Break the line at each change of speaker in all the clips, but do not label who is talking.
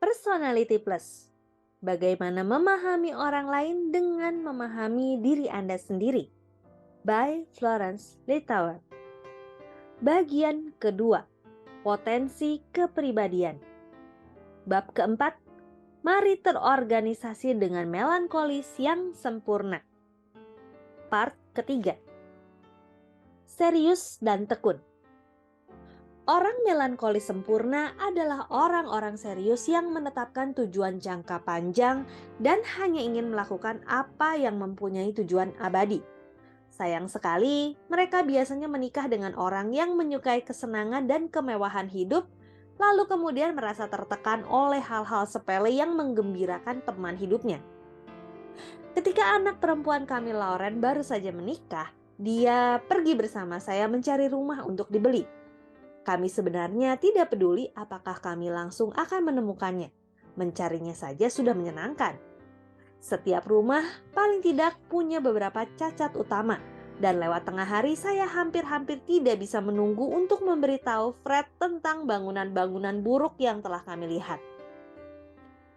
Personality Plus. Bagaimana memahami orang lain dengan memahami diri Anda sendiri. By Florence Littauer. Bagian kedua, potensi kepribadian. Bab keempat, mari terorganisasi dengan melankolis yang sempurna. Part ketiga, serius dan tekun. Orang melankolis sempurna adalah orang-orang serius yang menetapkan tujuan jangka panjang dan hanya ingin melakukan apa yang mempunyai tujuan abadi. Sayang sekali, mereka biasanya menikah dengan orang yang menyukai kesenangan dan kemewahan hidup, lalu kemudian merasa tertekan oleh hal-hal sepele yang menggembirakan teman hidupnya. Ketika anak perempuan kami Lauren baru saja menikah, dia pergi bersama saya mencari rumah untuk dibeli. Kami sebenarnya tidak peduli apakah kami langsung akan menemukannya. Mencarinya saja sudah menyenangkan. Setiap rumah paling tidak punya beberapa cacat utama. Dan lewat tengah hari saya hampir-hampir tidak bisa menunggu untuk memberitahu Fred tentang bangunan-bangunan buruk yang telah kami lihat.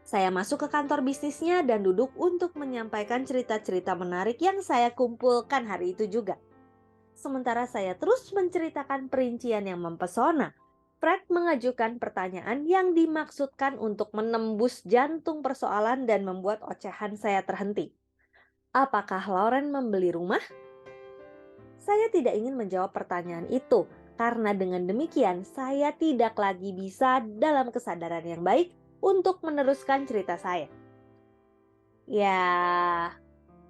Saya masuk ke kantor bisnisnya dan duduk untuk menyampaikan cerita-cerita menarik yang saya kumpulkan hari itu juga. Sementara saya terus menceritakan perincian yang mempesona, Fred mengajukan pertanyaan yang dimaksudkan untuk menembus jantung persoalan dan membuat ocehan saya terhenti. Apakah Lauren membeli rumah? Saya tidak ingin menjawab pertanyaan itu, karena dengan demikian saya tidak lagi bisa dalam kesadaran yang baik untuk meneruskan cerita saya. Ya,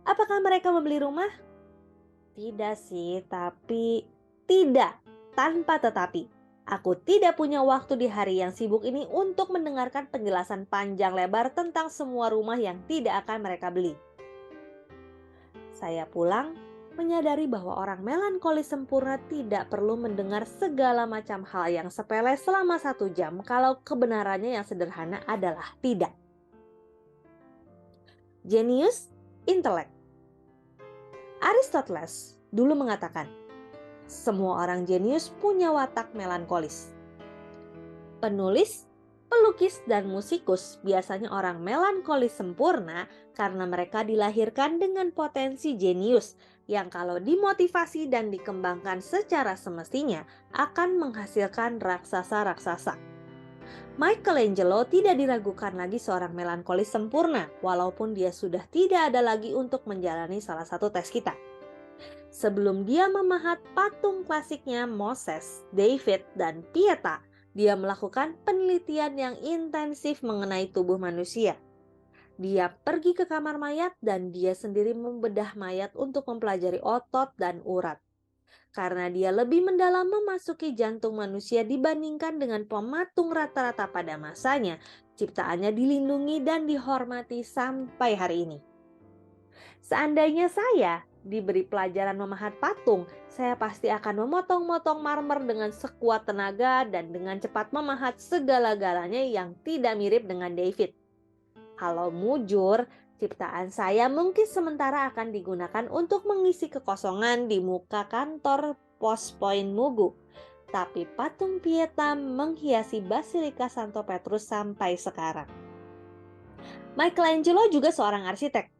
apakah mereka membeli rumah? Tidak sih, tapi tidak, tanpa tetapi. Aku tidak punya waktu di hari yang sibuk ini untuk mendengarkan penjelasan panjang lebar tentang semua rumah yang tidak akan mereka beli. Saya pulang menyadari bahwa orang melankolis sempurna tidak perlu mendengar segala macam hal yang sepele selama 1 jam kalau kebenarannya yang sederhana adalah tidak. Jenius, intelek. Aristoteles dulu mengatakan, semua orang jenius punya watak melankolis. Penulis, pelukis, dan musikus biasanya orang melankolis sempurna karena mereka dilahirkan dengan potensi jenius yang kalau dimotivasi dan dikembangkan secara semestinya akan menghasilkan raksasa-raksasa. Michelangelo tidak diragukan lagi seorang melankolis sempurna walaupun dia sudah tidak ada lagi untuk menjalani salah satu tes kita. Sebelum dia memahat patung klasiknya Moses, David, dan Pieta, dia melakukan penelitian yang intensif mengenai tubuh manusia. Dia pergi ke kamar mayat dan dia sendiri membedah mayat untuk mempelajari otot dan urat. Karena dia lebih mendalam memasuki jantung manusia dibandingkan dengan pematung rata-rata pada masanya, ciptaannya dilindungi dan dihormati sampai hari ini. Seandainya saya diberi pelajaran memahat patung, saya pasti akan memotong-motong marmer dengan sekuat tenaga dan dengan cepat memahat segala-galanya yang tidak mirip dengan David. Kalau mujur, ciptaan saya mungkin sementara akan digunakan untuk mengisi kekosongan di muka kantor pos Point Mugu. Tapi patung Pieta menghiasi Basilika Santo Petrus sampai sekarang. Michelangelo juga seorang arsitek.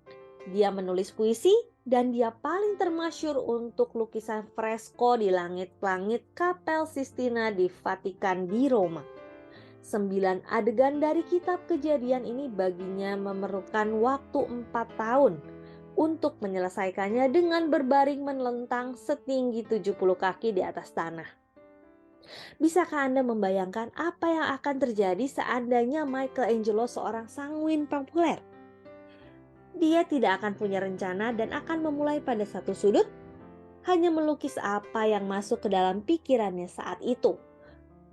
Dia menulis puisi dan dia paling termasyhur untuk lukisan fresko di langit-langit Kapel Sistina di Vatikan di Roma. 9 adegan dari kitab Kejadian ini baginya memerlukan waktu 4 tahun untuk menyelesaikannya dengan berbaring melentang setinggi 70 kaki di atas tanah. Bisakah Anda membayangkan apa yang akan terjadi seandainya Michelangelo seorang sanguin populer? Dia tidak akan punya rencana dan akan memulai pada satu sudut, hanya melukis apa yang masuk ke dalam pikirannya saat itu.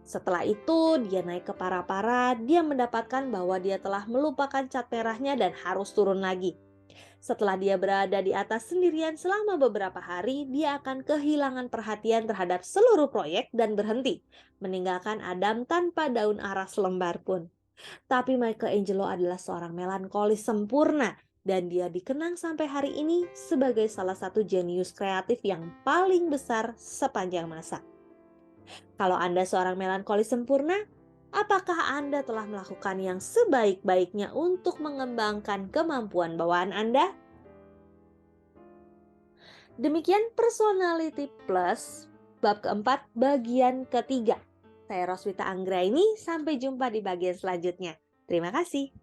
Setelah itu, dia naik ke para-para, dia mendapatkan bahwa dia telah melupakan cat merahnya dan harus turun lagi. Setelah dia berada di atas sendirian selama beberapa hari, dia akan kehilangan perhatian terhadap seluruh proyek dan berhenti, meninggalkan Adam tanpa daun ara selembar pun. Tapi Michelangelo adalah seorang melankolis sempurna dan dia dikenang sampai hari ini sebagai salah satu jenius kreatif yang paling besar sepanjang masa. Kalau Anda seorang melankolis sempurna, Apakah Anda telah melakukan yang sebaik-baiknya untuk mengembangkan kemampuan bawaan Anda? Demikian Personality Plus bab keempat bagian ketiga. Saya Roswita Anggraini, sampai jumpa di bagian selanjutnya. Terima kasih.